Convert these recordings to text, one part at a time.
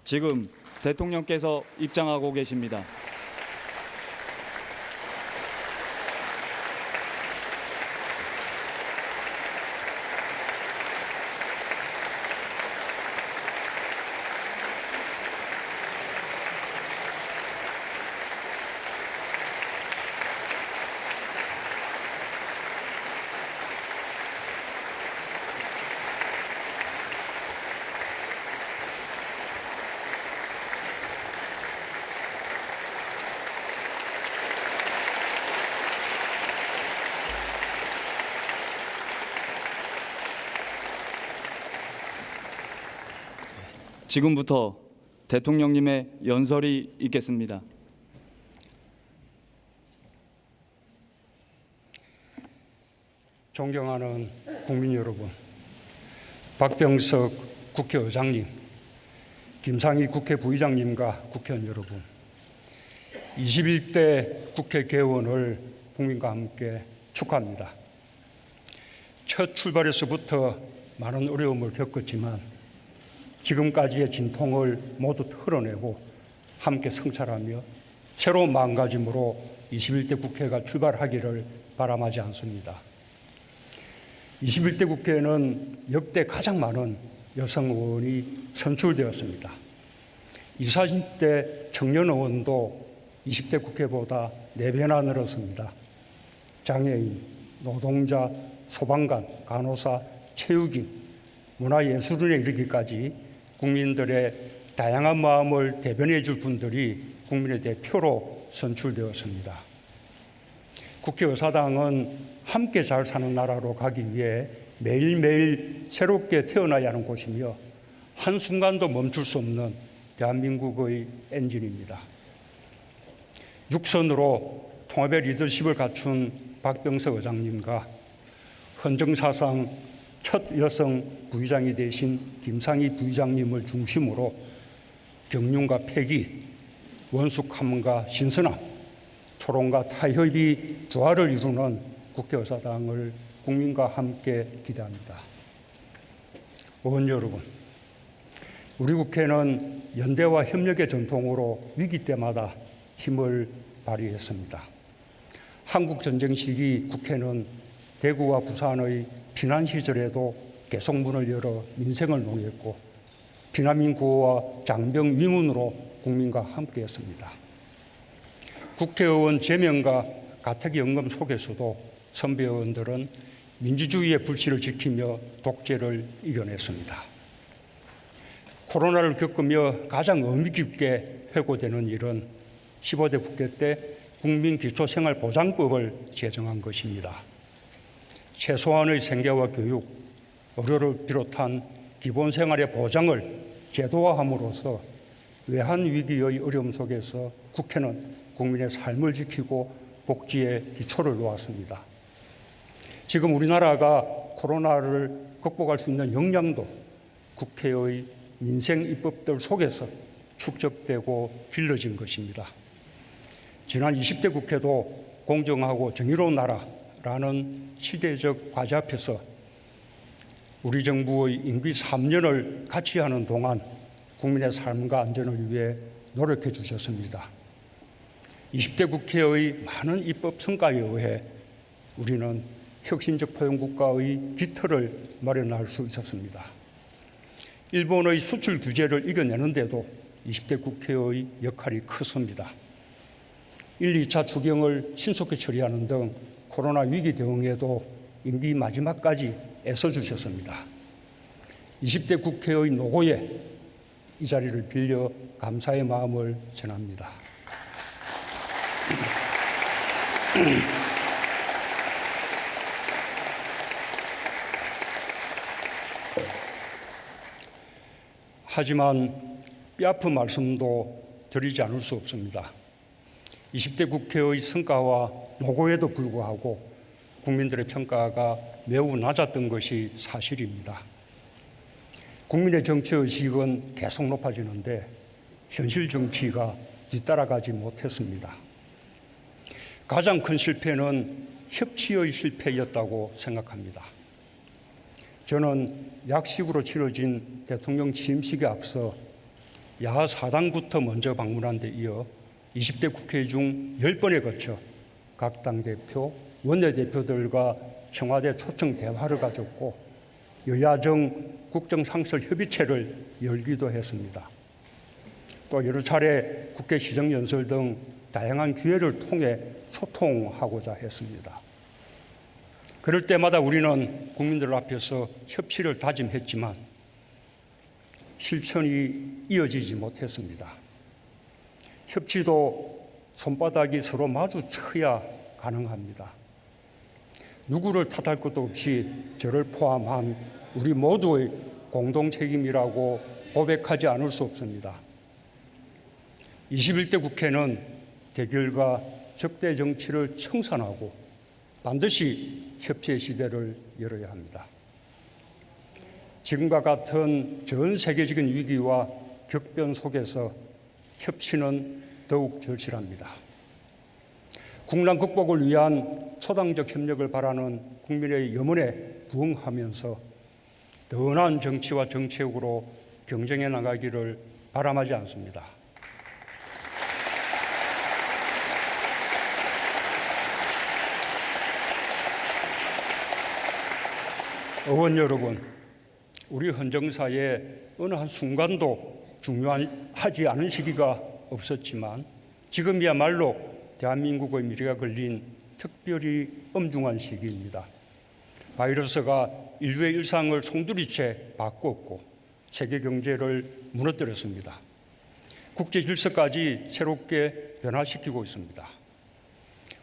지금 대통령께서 입장하고 계십니다. 지금부터 대통령님의 연설이 있겠습니다. 존경하는 국민 여러분, 박병석 국회의장님, 김상희 국회 부의장님과 국회의원 여러분, 21대 국회 개원을 국민과 함께 축하합니다. 첫 출발에서부터 많은 어려움을 겪었지만 지금까지의 진통을 모두 털어내고 함께 성찰하며 새로운 마음가짐으로 21대 국회가 출발하기를 바람하지 않습니다. 21대 국회에는 역대 가장 많은 여성 의원이 선출되었습니다. 20, 30대 청년 의원도 20대 국회보다 4배나 늘었습니다. 장애인, 노동자, 소방관, 간호사, 체육인, 문화예술인에 이르기까지 국민들의 다양한 마음을 대변해 줄 분들이 국민의 대표로 선출되었습니다. 국회의사당은 함께 잘 사는 나라로 가기 위해 매일매일 새롭게 태어나야 하는 곳이며 한순간도 멈출 수 없는 대한민국의 엔진입니다. 육선으로 통합의 리더십을 갖춘 박병석 의장님과 헌정사상 첫 여성 부의장이 되신 김상희 부의장님을 중심으로 경륜과 폐기, 원숙함과 신선함, 토론과 타협이 조화를 이루는 국회의사당을 국민과 함께 기대합니다. 의원 여러분, 우리 국회는 연대와 협력의 전통으로 위기 때마다 힘을 발휘했습니다. 한국전쟁 시기 국회는 대구와 부산의 피난 시절에도 계속 문을 열어 민생을 논의했고 피난민 구호와 장병 위문으로 국민과 함께했습니다. 국회의원 제명과 가택연금 속에서도 선배 의원들은 민주주의의 불씨를 지키며 독재를 이겨냈습니다. 코로나를 겪으며 가장 의미 깊게 회고되는 일은 15대 국회 때 국민기초생활보장법을 제정한 것입니다. 최소한의 생계와 교육, 의료를 비롯한 기본생활의 보장을 제도화함으로써 외환위기의 어려움 속에서 국회는 국민의 삶을 지키고 복지의 기초를 놓았습니다. 지금 우리나라가 코로나를 극복할 수 있는 역량도 국회의 민생 입법들 속에서 축적되고 길러진 것입니다. 지난 20대 국회도 공정하고 정의로운 나라라는 시대적 과제 앞에서 우리 정부의 임기 3년을 같이 하는 동안 국민의 삶과 안전을 위해 노력해 주셨습니다. 20대 국회의 많은 입법 성과에 의해 우리는 혁신적 포용국가의 기틀을 마련할 수 있었습니다. 일본의 수출 규제를 이겨내는데도 20대 국회의 역할이 컸습니다. 1, 2차 추경을 신속히 처리하는 등 코로나 위기 대응에도 임기 마지막까지 애써주셨습니다. 20대 국회의 노고에 이 자리를 빌려 감사의 마음을 전합니다. 하지만 뼈아픈 말씀도 드리지 않을 수 없습니다. 20대 국회의 성과와 노고에도 불구하고 국민들의 평가가 매우 낮았던 것이 사실입니다. 국민의 정치의식은 계속 높아지는데 현실 정치가 뒤따라가지 못했습니다. 가장 큰 실패는 협치의 실패였다고 생각합니다. 저는 약식으로 치러진 대통령 취임식에 앞서 야하 4당부터 먼저 방문한 데 이어 20대 국회 중 10번에 거쳐 각 당대표, 원내대표들과 청와대 초청 대화를 가졌고 여야정 국정상설 협의체를 열기도 했습니다. 또 여러 차례 국회 시정연설 등 다양한 기회를 통해 소통하고자 했습니다. 그럴 때마다 우리는 국민들 앞에서 협치를 다짐했지만 실천이 이어지지 못했습니다. 협치도 손바닥이 서로 마주쳐야 가능합니다. 누구를 탓할 것도 없이 저를 포함한 우리 모두의 공동 책임이라고 고백하지 않을 수 없습니다. 21대 국회는 대결과 적대 정치를 청산하고 반드시 협치의 시대를 열어야 합니다. 지금과 같은 전 세계적인 위기와 격변 속에서 협치는 더욱 절실합니다. 국난 극복을 위한 초당적 협력을 바라는 국민의 염원에 부응하면서 더 나은 정치와 정책으로 경쟁해 나가기를 바람하지 않습니다. 의원 여러분, 우리 헌정사에 어느 한 순간도 중요하지 않은 시기가 없었지만 지금이야말로 대한민국의 미래가 걸린 특별히 엄중한 시기입니다. 바이러스가 인류의 일상을 송두리째 바꾸었고 세계 경제를 무너뜨렸습니다. 국제 질서까지 새롭게 변화시키고 있습니다.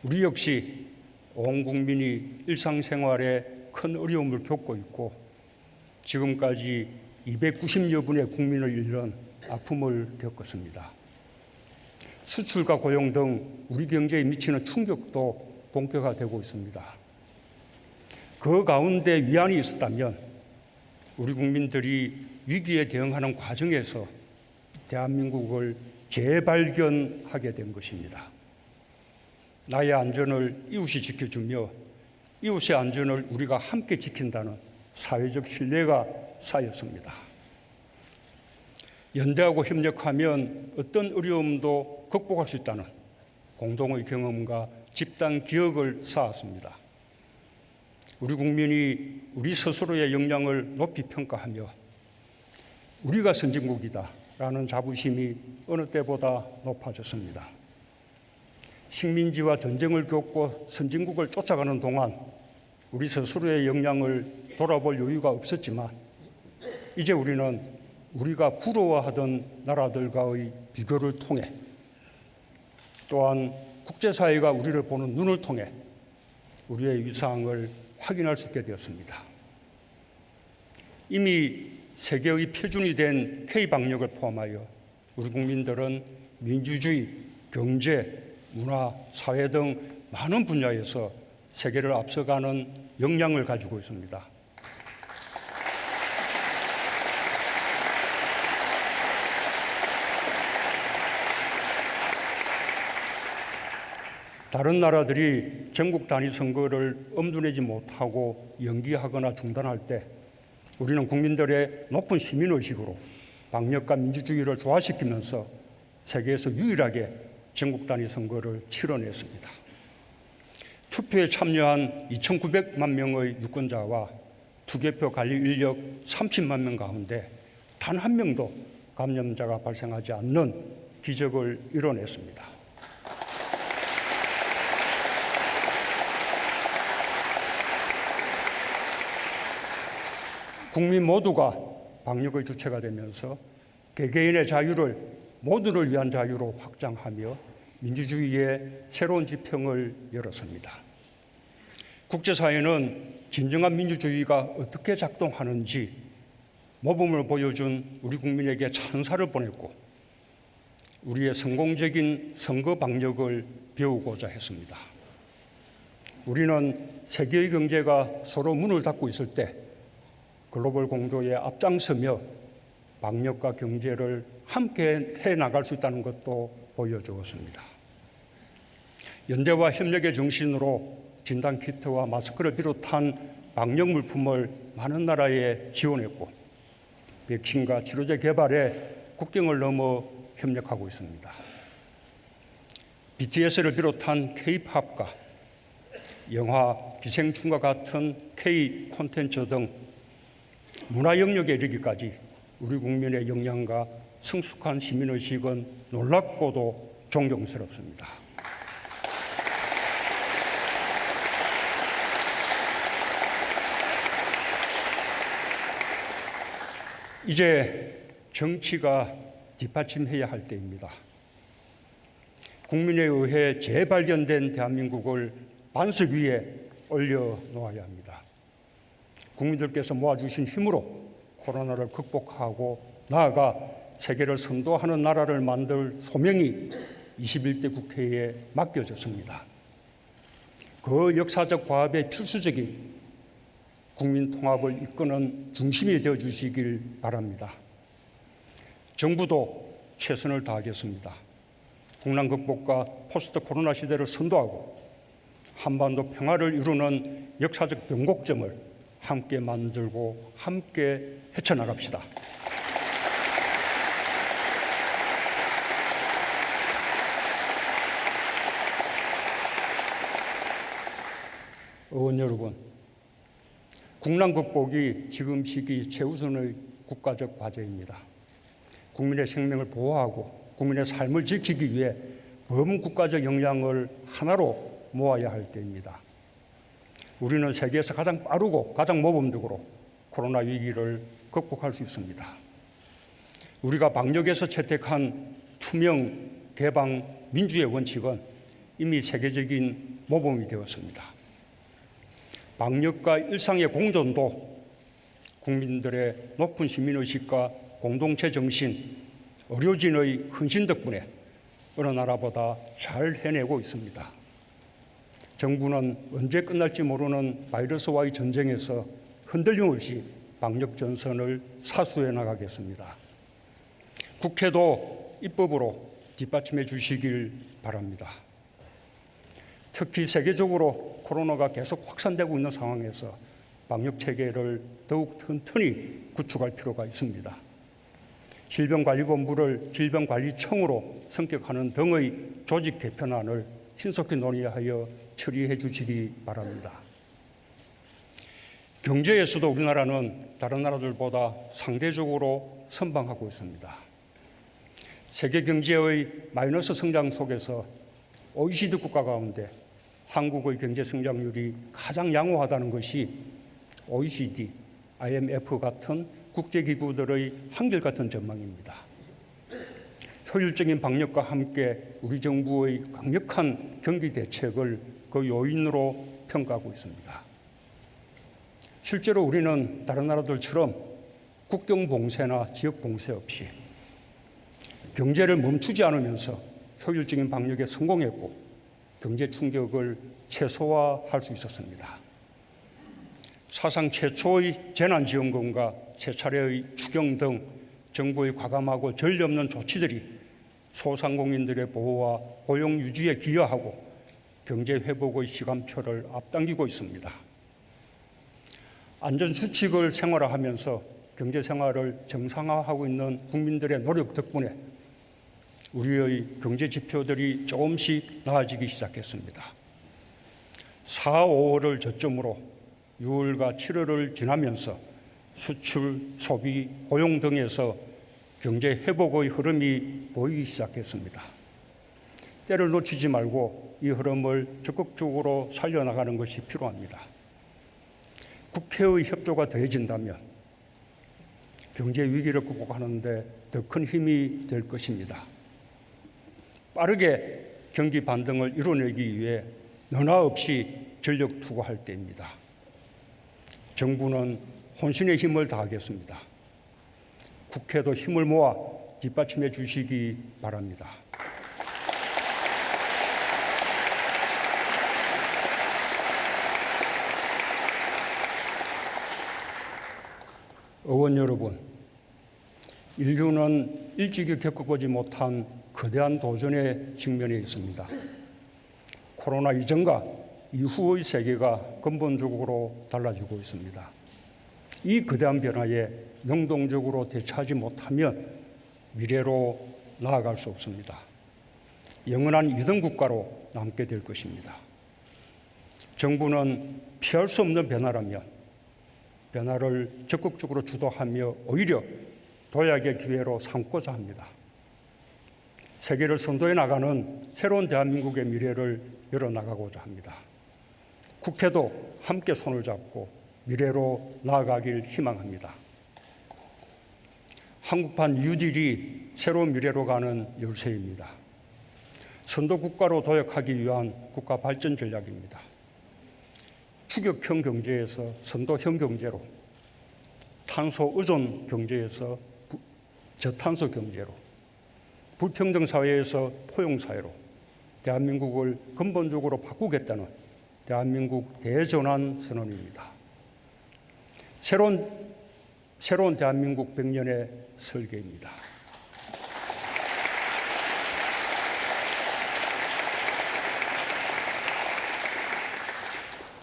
우리 역시 온 국민이 일상생활에 큰 어려움을 겪고 있고 지금까지 290여 분의 국민을 잃는 아픔을 겪었습니다. 수출과 고용 등 우리 경제에 미치는 충격도 본격화되고 있습니다. 그 가운데 위안이 있었다면 우리 국민들이 위기에 대응하는 과정에서 대한민국을 재발견하게 된 것입니다. 나의 안전을 이웃이 지켜주며 이웃의 안전을 우리가 함께 지킨다는 사회적 신뢰가 쌓였습니다. 연대하고 협력하면 어떤 어려움도 극복할 수 있다는 공동의 경험과 집단 기억을 쌓았습니다. 우리 국민이 우리 스스로의 역량을 높이 평가하며 우리가 선진국이다라는 자부심이 어느 때보다 높아졌습니다. 식민지와 전쟁을 겪고 선진국을 쫓아가는 동안 우리 스스로의 역량을 돌아볼 여유가 없었지만 이제 우리는 우리가 부러워하던 나라들과의 비교를 통해 또한 국제사회가 우리를 보는 눈을 통해 우리의 위상을 확인할 수 있게 되었습니다. 이미 세계의 표준이 된 K방역을 포함하여 우리 국민들은 민주주의, 경제, 문화, 사회 등 많은 분야에서 세계를 앞서가는 역량을 가지고 있습니다. 다른 나라들이 전국 단위 선거를 엄두내지 못하고 연기하거나 중단할 때 우리는 국민들의 높은 시민의식으로 방역과 민주주의를 조화시키면서 세계에서 유일하게 전국 단위 선거를 치러냈습니다. 투표에 참여한 2,900만 명의 유권자와 투개표 관리 인력 30만 명 가운데 단 한 명도 감염자가 발생하지 않는 기적을 이뤄냈습니다. 국민 모두가 방역의 주체가 되면서 개개인의 자유를 모두를 위한 자유로 확장하며 민주주의의 새로운 지평을 열었습니다. 국제사회는 진정한 민주주의가 어떻게 작동하는지 모범을 보여준 우리 국민에게 찬사를 보냈고 우리의 성공적인 선거 방역을 배우고자 했습니다. 우리는 세계의 경제가 서로 문을 닫고 있을 때 글로벌 공조에 앞장서며 방역과 경제를 함께 해나갈 수 있다는 것도 보여주었습니다. 연대와 협력의 정신으로 진단키트와 마스크를 비롯한 방역 물품을 많은 나라에 지원했고 백신과 치료제 개발에 국경을 넘어 협력하고 있습니다. BTS를 비롯한 K-팝과 영화, 기생충과 같은 K 콘텐츠 등 문화 영역에 이르기까지 우리 국민의 역량과 성숙한 시민의식은 놀랍고도 존경스럽습니다. 이제 정치가 뒷받침해야 할 때입니다. 국민에 의해 재발견된 대한민국을 반석 위에 올려놓아야 합니다. 국민들께서 모아주신 힘으로 코로나를 극복하고 나아가 세계를 선도하는 나라를 만들 소명이 21대 국회에 맡겨졌습니다. 그 역사적 과업에 필수적인 국민 통합을 이끄는 중심이 되어 주시길 바랍니다. 정부도 최선을 다하겠습니다. 국난 극복과 포스트 코로나 시대를 선도하고 한반도 평화를 이루는 역사적 변곡점을 함께 만들고 함께 헤쳐나갑시다. 의원 여러분, 국난 극복이 지금 시기 최우선의 국가적 과제입니다. 국민의 생명을 보호하고 국민의 삶을 지키기 위해 범국가적 역량을 하나로 모아야 할 때입니다. 우리는 세계에서 가장 빠르고 가장 모범적으로 코로나 위기를 극복할 수 있습니다. 우리가 방역에서 채택한 투명, 개방, 민주의 원칙은 이미 세계적인 모범이 되었습니다. 방역과 일상의 공존도 국민들의 높은 시민의식과 공동체 정신, 의료진의 헌신 덕분에 어느 나라보다 잘 해내고 있습니다. 정부는 언제 끝날지 모르는 바이러스와의 전쟁에서 흔들림 없이 방역 전선을 사수해 나가겠습니다. 국회도 입법으로 뒷받침해 주시길 바랍니다. 특히 세계적으로 코로나가 계속 확산되고 있는 상황에서 방역 체계를 더욱 튼튼히 구축할 필요가 있습니다. 질병관리본부를 질병관리청으로 성격하는 등의 조직 개편안을 신속히 논의하여 처리해 주시기 바랍니다. 경제에서도 우리나라는 다른 나라들보다 상대적으로 선방하고 있습니다. 세계 경제의 마이너스 성장 속에서 OECD 국가 가운데 한국의 경제 성장률이 가장 양호하다는 것이 OECD, IMF 같은 국제기구들의 한결같은 전망입니다. 효율적인 방역과 함께 우리 정부의 강력한 경기 대책을 그 요인으로 평가하고 있습니다. 실제로 우리는 다른 나라들처럼 국경 봉쇄나 지역 봉쇄 없이 경제를 멈추지 않으면서 효율적인 방역에 성공했고 경제 충격을 최소화할 수 있었습니다. 사상 최초의 재난지원금과 세 차례의 추경 등 정부의 과감하고 전례 없는 조치들이 소상공인들의 보호와 고용 유지에 기여하고 경제 회복의 시간표를 앞당기고 있습니다. 안전수칙을 생활화하면서 경제생활을 정상화하고 있는 국민들의 노력 덕분에 우리의 경제 지표들이 조금씩 나아지기 시작했습니다. 4, 5월을 저점으로 6월과 7월을 지나면서 수출, 소비, 고용 등에서 경제 회복의 흐름이 보이기 시작했습니다. 때를 놓치지 말고 이 흐름을 적극적으로 살려나가는 것이 필요합니다. 국회의 협조가 더해진다면 경제 위기를 극복하는 데 더 큰 힘이 될 것입니다. 빠르게 경기 반등을 이뤄내기 위해 너나 없이 전력 투구할 때입니다. 정부는 혼신의 힘을 다하겠습니다. 국회도 힘을 모아 뒷받침해 주시기 바랍니다. 의원 여러분, 인류는 일찍이 겪어보지 못한 거대한 도전에 직면해 있습니다. 코로나 이전과 이후의 세계가 근본적으로 달라지고 있습니다. 이 거대한 변화에 능동적으로 대처하지 못하면 미래로 나아갈 수 없습니다. 영원한 2등 국가로 남게 될 것입니다. 정부는 피할 수 없는 변화라면 변화를 적극적으로 주도하며 오히려 도약의 기회로 삼고자 합니다. 세계를 선도해 나가는 새로운 대한민국의 미래를 열어나가고자 합니다. 국회도 함께 손을 잡고 미래로 나아가길 희망합니다. 한국판 뉴딜이 새로운 미래로 가는 열쇠입니다. 선도국가로 도약하기 위한 국가 발전 전략입니다. 추격형 경제에서 선도형 경제로, 탄소 의존 경제에서 저탄소 경제로, 불평등 사회에서 포용 사회로 대한민국을 근본적으로 바꾸겠다는 대한민국 대전환 선언입니다. 새로운 대한민국 100년의 설계입니다.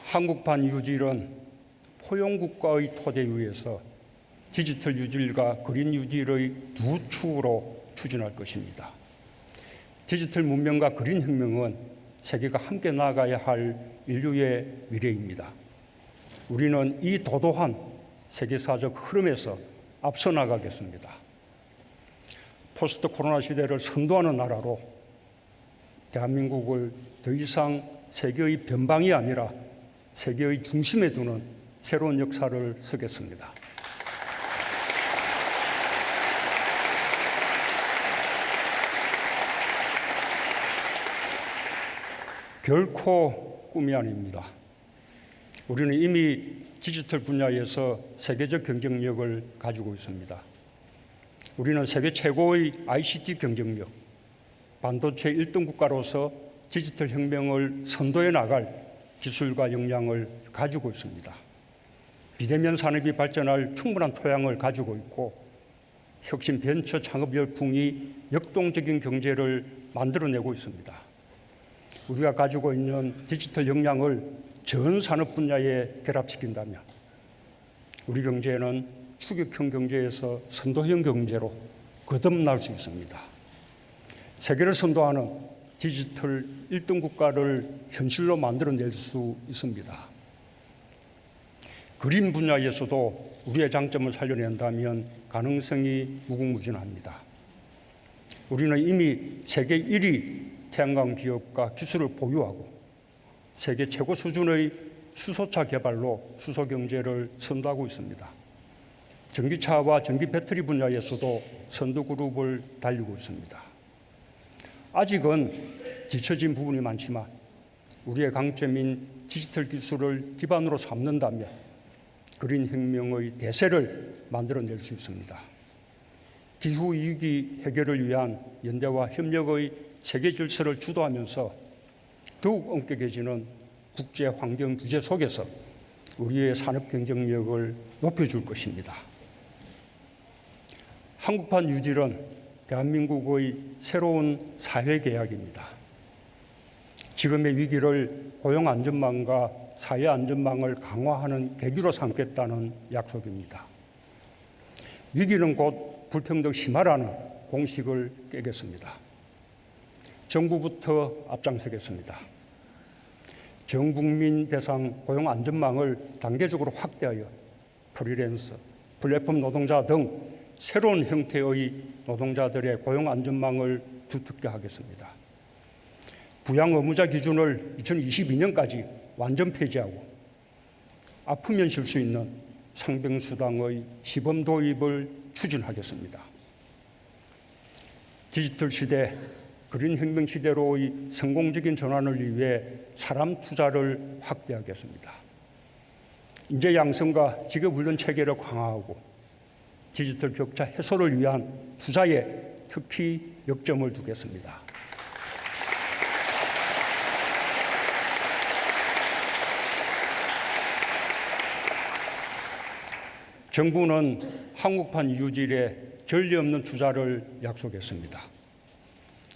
한국판 뉴딜은 포용국가의 토대 위에서 디지털 뉴딜과 그린 뉴딜의 두 축으로 추진할 것입니다. 디지털 문명과 그린 혁명은 세계가 함께 나아가야 할 인류의 미래입니다. 우리는 이 도도한 세계사적 흐름에서 앞서 나가겠습니다. 포스트 코로나 시대를 선도하는 나라로 대한민국을 더 이상 세계의 변방이 아니라 세계의 중심에 두는 새로운 역사를 쓰겠습니다. 결코 꿈이 아닙니다. 우리는 이미 디지털 분야에서 세계적 경쟁력을 가지고 있습니다. 우리는 세계 최고의 ICT 경쟁력, 반도체 1등 국가로서 디지털 혁명을 선도해 나갈 기술과 역량을 가지고 있습니다. 비대면 산업이 발전할 충분한 토양을 가지고 있고 혁신 벤처 창업 열풍이 역동적인 경제를 만들어내고 있습니다. 우리가 가지고 있는 디지털 역량을 전 산업 분야에 결합시킨다면 우리 경제는 추격형 경제에서 선도형 경제로 거듭날 수 있습니다. 세계를 선도하는 디지털 1등 국가를 현실로 만들어낼 수 있습니다. 그린 분야에서도 우리의 장점을 살려낸다면 가능성이 무궁무진합니다. 우리는 이미 세계 1위 태양광 기업과 기술을 보유하고 세계 최고 수준의 수소차 개발로 수소 경제를 선도하고 있습니다. 전기차와 전기 배터리 분야에서도 선도 그룹을 달리고 있습니다. 아직은 뒤처진 부분이 많지만 우리의 강점인 디지털 기술을 기반으로 삼는다면 그린 혁명의 대세를 만들어낼 수 있습니다. 기후위기 해결을 위한 연대와 협력의 세계 질서를 주도하면서 더욱 엄격해지는 국제 환경 규제 속에서 우리의 산업 경쟁력을 높여줄 것입니다. 한국판 뉴딜은 대한민국의 새로운 사회계약입니다. 지금의 위기를 고용안전망과 사회안전망을 강화하는 계기로 삼겠다는 약속입니다. 위기는 곧 불평등 심화라는 공식을 깨겠습니다. 정부부터 앞장서겠습니다. 전 국민 대상 고용 안전망을 단계적으로 확대하여 프리랜서, 플랫폼 노동자 등 새로운 형태의 노동자들의 고용 안전망을 두텁게 하겠습니다. 부양 의무자 기준을 2022년까지 완전 폐지하고 아프면 쉴 수 있는 상병수당의 시범 도입을 추진하겠습니다. 디지털 시대, 그린 혁명 시대로의 성공적인 전환을 위해 사람 투자를 확대하겠습니다. 인재 양성과 직업 훈련 체계를 강화하고 디지털 격차 해소를 위한 투자에 특히 역점을 두겠습니다. 정부는 한국판 뉴딜에 전례 없는 투자를 약속했습니다.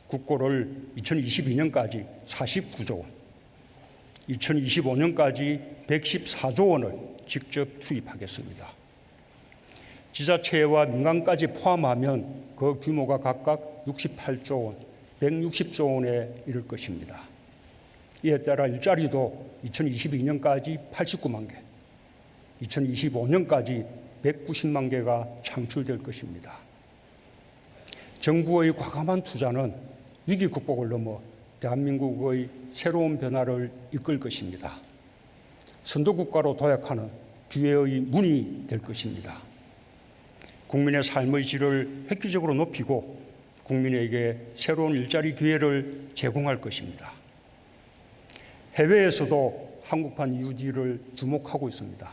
국고를 2022년까지 49조 원, 2025년까지 114조 원을 직접 투입하겠습니다. 지자체와 민간까지 포함하면 그 규모가 각각 68조 원, 160조 원에 이를 것입니다. 이에 따라 일자리도 2022년까지 89만 개, 2025년까지 190만 개가 창출될 것입니다. 정부의 과감한 투자는 위기 극복을 넘어 대한민국의 새로운 변화를 이끌 것입니다. 선도국가로 도약하는 기회의 문이 될 것입니다. 국민의 삶의 질을 획기적으로 높이고 국민에게 새로운 일자리 기회를 제공할 것입니다. 해외에서도 한국판 유지를 주목하고 있습니다.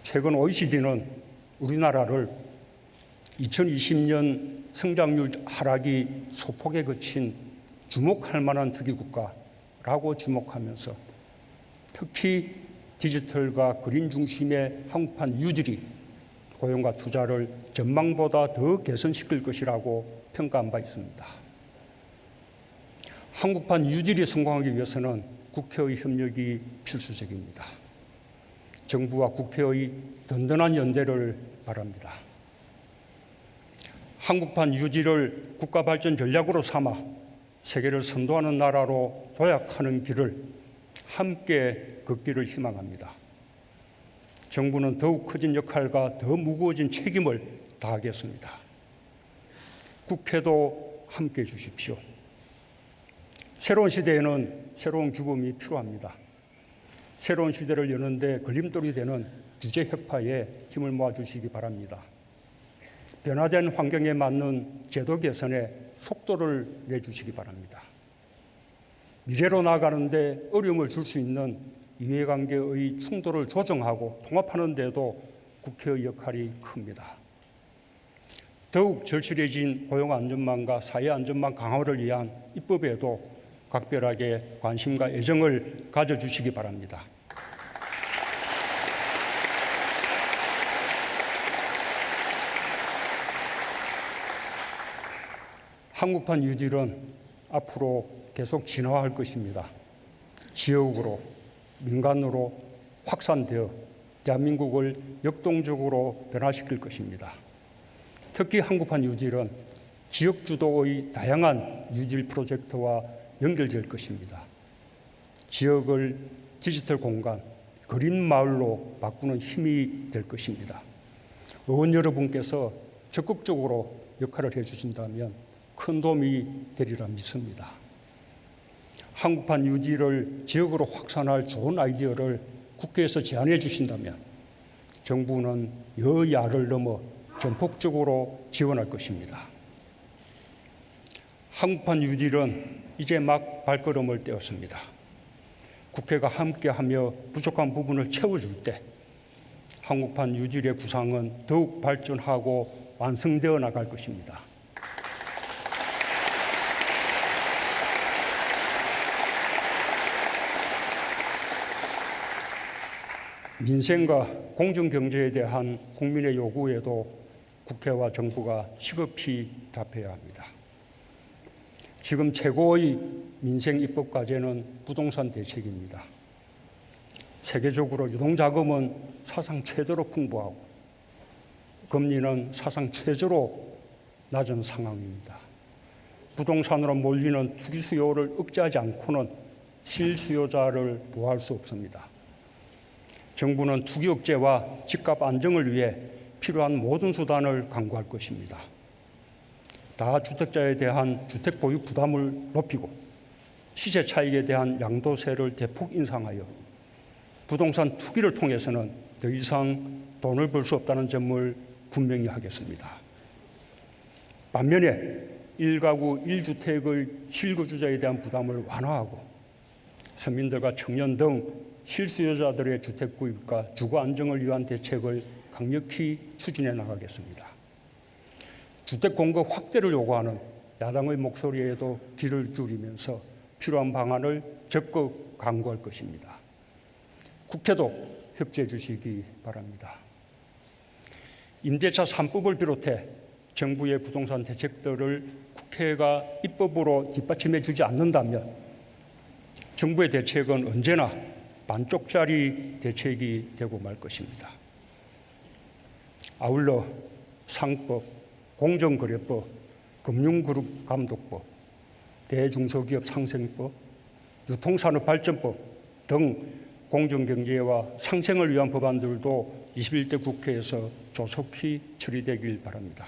최근 OECD는 우리나라를 2020년 성장률 하락이 소폭에 그친 주목할 만한 특이국가라고 주목하면서 특히 디지털과 그린 중심의 한국판 뉴딜이 고용과 투자를 전망보다 더 개선시킬 것이라고 평가한 바 있습니다. 한국판 뉴딜이 성공하기 위해서는 국회의 협력이 필수적입니다. 정부와 국회의 든든한 연대를 바랍니다. 한국판 뉴딜을 국가발전 전략으로 삼아 세계를 선도하는 나라로 도약하는 길을 함께 걷기를 희망합니다. 정부는 더욱 커진 역할과 더 무거워진 책임을 다하겠습니다. 국회도 함께 해 주십시오. 새로운 시대에는 새로운 규범이 필요합니다. 새로운 시대를 여는데 걸림돌이 되는 규제 혁파에 힘을 모아주시기 바랍니다. 변화된 환경에 맞는 제도 개선에 속도를 내주시기 바랍니다. 미래로 나아가는데 어려움을 줄 수 있는 이해관계의 충돌을 조정하고 통합하는 데도 국회의 역할이 큽니다. 더욱 절실해진 고용안전망과 사회안전망 강화를 위한 입법에도 각별하게 관심과 애정을 가져주시기 바랍니다. 한국판 뉴딜은 앞으로 계속 진화할 것입니다. 지역으로, 민간으로 확산되어 대한민국을 역동적으로 변화시킬 것입니다. 특히 한국판 뉴딜은 지역 주도의 다양한 뉴딜 프로젝트와 연결될 것입니다. 지역을 디지털 공간, 그린 마을로 바꾸는 힘이 될 것입니다. 의원 여러분께서 적극적으로 역할을 해주신다면 큰 도움이 되리라 믿습니다. 한국판 뉴딜을 지역으로 확산할 좋은 아이디어를 국회에서 제안해 주신다면 정부는 여야를 넘어 전폭적으로 지원할 것입니다. 한국판 뉴딜은 이제 막 발걸음을 떼었습니다. 국회가 함께하며 부족한 부분을 채워줄 때 한국판 뉴딜의 구상은 더욱 발전하고 완성되어 나갈 것입니다. 민생과 공정경제에 대한 국민의 요구에도 국회와 정부가 시급히 답해야 합니다. 지금 최고의 민생 입법 과제는 부동산 대책입니다. 세계적으로 유동자금은 사상 최저로 풍부하고 금리는 사상 최저로 낮은 상황입니다. 부동산으로 몰리는 투기 수요를 억제하지 않고는 실수요자를 보호할 수 없습니다. 정부는 투기 억제와 집값 안정을 위해 필요한 모든 수단을 강구할 것입니다. 다주택자에 대한 주택 보유 부담을 높이고 시세 차익에 대한 양도세를 대폭 인상하여 부동산 투기를 통해서는 더 이상 돈을 벌 수 없다는 점을 분명히 하겠습니다. 반면에 1가구 1주택의 실거주자에 대한 부담을 완화하고 서민들과 청년 등 실수요자들의 주택 구입과 주거 안정을 위한 대책을 강력히 추진해 나가겠습니다. 주택 공급 확대를 요구하는 야당의 목소리에도 귀를 기울이면서 필요한 방안을 적극 강구할 것입니다. 국회도 협조해 주시기 바랍니다. 임대차 3법을 비롯해 정부의 부동산 대책들을 국회가 입법으로 뒷받침해 주지 않는다면 정부의 대책은 언제나 반쪽짜리 대책이 되고 말 것입니다. 아울러 상법, 공정거래법, 금융그룹감독법, 대중소기업 상생법, 유통산업발전법 등 공정경제와 상생을 위한 법안들도 21대 국회에서 조속히 처리되길 바랍니다.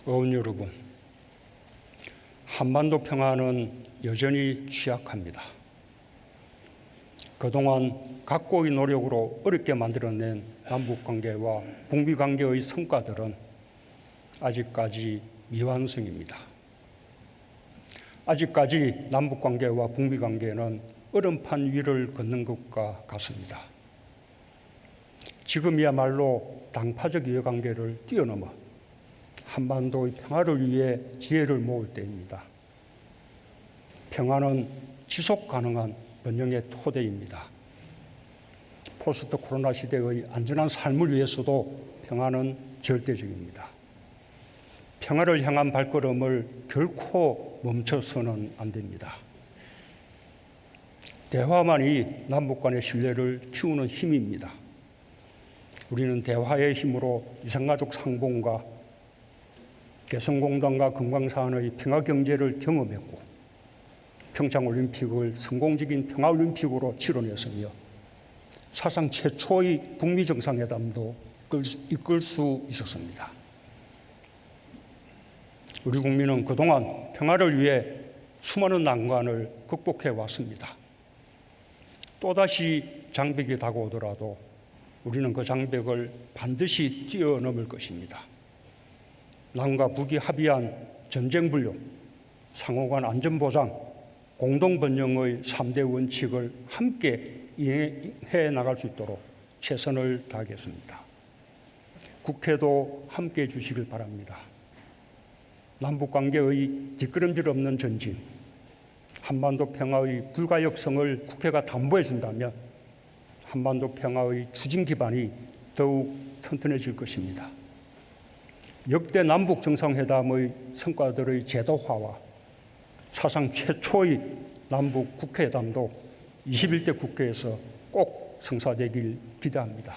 의원 여러분, 한반도 평화는 여전히 취약합니다. 그동안 각고의 노력으로 어렵게 만들어낸 남북관계와 북미관계의 성과들은 아직까지 미완성입니다. 아직까지 남북관계와 북미관계는 얼음판 위를 걷는 것과 같습니다. 지금이야말로 당파적 이해관계를 뛰어넘어 한반도의 평화를 위해 지혜를 모을 때입니다. 평화는 지속 가능한 번영의 토대입니다. 포스트 코로나 시대의 안전한 삶을 위해서도 평화는 절대적입니다. 평화를 향한 발걸음을 결코 멈춰서는 안 됩니다. 대화만이 남북 간의 신뢰를 키우는 힘입니다. 우리는 대화의 힘으로 이산가족 상봉과 개성공단과 금강산의 평화경제를 경험했고 평창올림픽을 성공적인 평화올림픽으로 치러냈으며 사상 최초의 북미 정상회담도 이끌 수 있었습니다. 우리 국민은 그동안 평화를 위해 수많은 난관을 극복해 왔습니다. 또다시 장벽이 다가오더라도 우리는 그 장벽을 반드시 뛰어넘을 것입니다. 남과 북이 합의한 전쟁불능, 상호간 안전보장, 공동번영의 3대 원칙을 함께 이행해 나갈 수 있도록 최선을 다하겠습니다. 국회도 함께해 주시길 바랍니다. 남북관계의 뒷걸음질 없는 전진, 한반도 평화의 불가역성을 국회가 담보해 준다면 한반도 평화의 추진 기반이 더욱 튼튼해질 것입니다. 역대 남북 정상회담의 성과들의 제도화와 사상 최초의 남북 국회회담도 21대 국회에서 꼭 성사되길 기대합니다.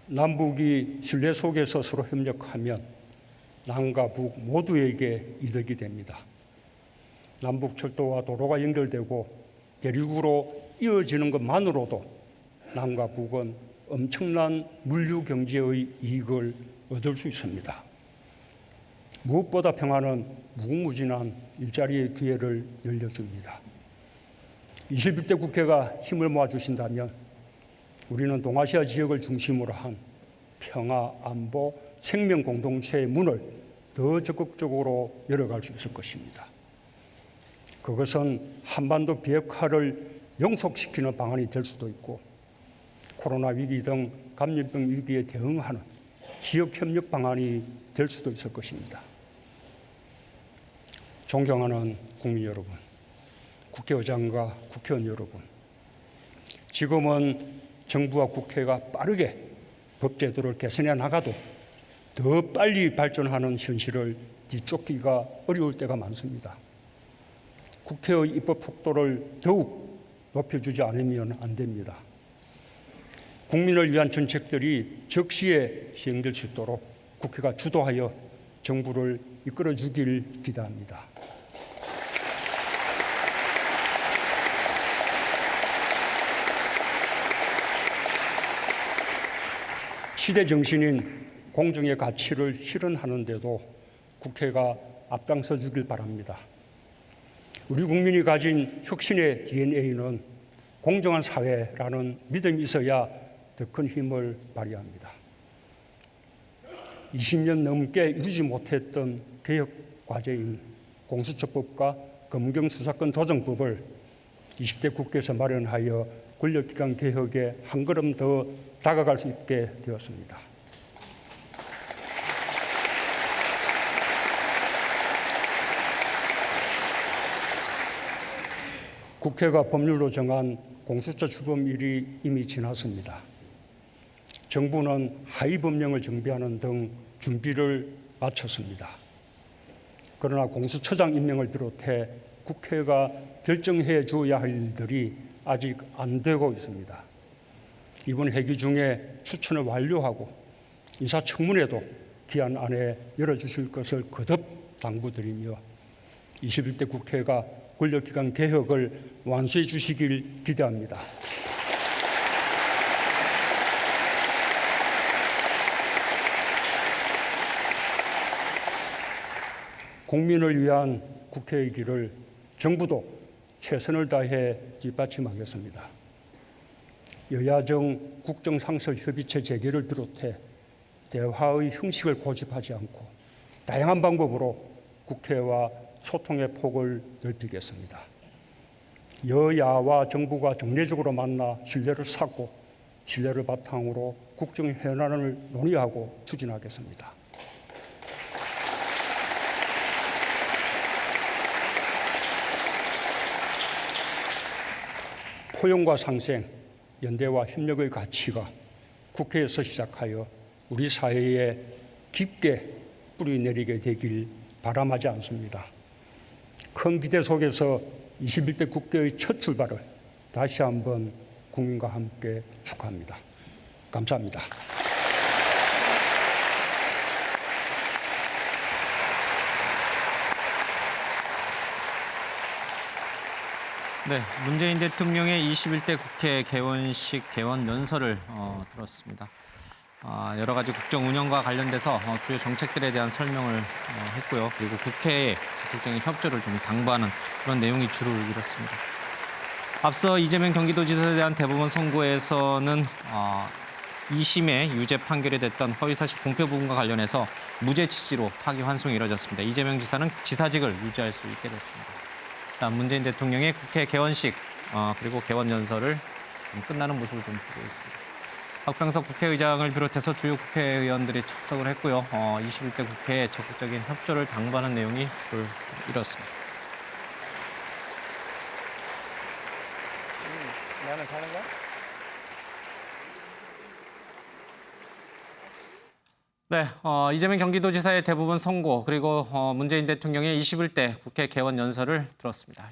남북이 신뢰 속에서 서로 협력하면 남과 북 모두에게 이득이 됩니다. 남북철도와 도로가 연결되고 대륙으로 이어지는 것만으로도 남과 북은 엄청난 물류 경제의 이익을 얻을 수 있습니다. 무엇보다 평화는 무궁무진한 일자리의 기회를 열려줍니다. 21대 국회가 힘을 모아주신다면 우리는 동아시아 지역을 중심으로 한 평화, 안보, 생명 공동체의 문을 더 적극적으로 열어갈 수 있을 것입니다. 그것은 한반도 비핵화를 영속시키는 방안이 될 수도 있고 코로나 위기 등 감염병 위기에 대응하는 지역협력 방안이 될 수도 있을 것입니다. 존경하는 국민 여러분, 국회의장과 국회의원 여러분, 지금은 정부와 국회가 빠르게 법제도를 개선해 나가도 더 빨리 발전하는 현실을 뒤쫓기가 어려울 때가 많습니다. 국회의 입법 속도를 더욱 높여주지 않으면 안 됩니다. 국민을 위한 정책들이 적시에 시행될 수 있도록 국회가 주도하여 정부를 이끌어주길 기대합니다. 시대 정신인 공정의 가치를 실현하는 데도 국회가 앞장서 주길 바랍니다. 우리 국민이 가진 혁신의 DNA는 공정한 사회라는 믿음이 있어야 더 큰 힘을 발휘합니다. 20년 넘게 이루지 못했던 개혁 과제인 공수처법과 검경수사권 조정법을 20대 국회에서 마련하여 권력기관 개혁에 한 걸음 더 다가갈 수 있게 되었습니다. 국회가 법률로 정한 공수처 주범일이 이미 지났습니다. 정부는 하위 법령을 정비하는 등 준비를 마쳤습니다. 그러나 공수처장 임명을 비롯해 국회가 결정해 줘야 할 일들이 아직 안 되고 있습니다. 이번 회기 중에 추천을 완료하고 인사청문회도 기한 안에 열어주실 것을 거듭 당부드리며 21대 국회가 권력기관 개혁을 완수해 주시길 기대합니다. 국민을 위한 국회의 길을 정부도 최선을 다해 뒷받침하겠습니다. 여야정 국정상설협의체 재개를 비롯해 대화의 형식을 고집하지 않고 다양한 방법으로 국회와 소통의 폭을 넓히겠습니다. 여야와 정부가 정례적으로 만나 신뢰를 쌓고 신뢰를 바탕으로 국정 현안을 논의하고 추진하겠습니다. 포용과 상생, 연대와 협력의 가치가 국회에서 시작하여 우리 사회에 깊게 뿌리내리게 되길 바람하지 않습니다. 큰 기대 속에서 21대 국회의 첫 출발을 다시 한번 국민과 함께 축하합니다. 감사합니다. 네, 문재인 대통령의 21대 국회 개원식 개원 연설을 들었습니다. 여러 가지 국정 운영과 관련돼서 주요 정책들에 대한 설명을 했고요. 그리고 국회의 적극적인 협조를 좀 당부하는 그런 내용이 주를 이뤘습니다. 앞서 이재명 경기도지사에 대한 대법원 선고에서는 2심의 유죄 판결이 됐던 허위사실 공표 부분과 관련해서 무죄 취지로 파기환송이 이뤄졌습니다. 이재명 지사는 지사직을 유지할 수 있게 됐습니다. 문재인 대통령의 국회 개원식 그리고 개원 연설을 좀 끝나는 모습을 좀 보고 있습니다. 박병석 국회의장을 비롯해서 주요 국회의원들이 참석을 했고요. 21대 국회에 적극적인 협조를 당부하는 내용이 주를 이뤘습니다. 나는 가는가? 네, 이재명 경기도지사의 대법원 선고 그리고 문재인 대통령의 21대 국회 개원 연설을 들었습니다.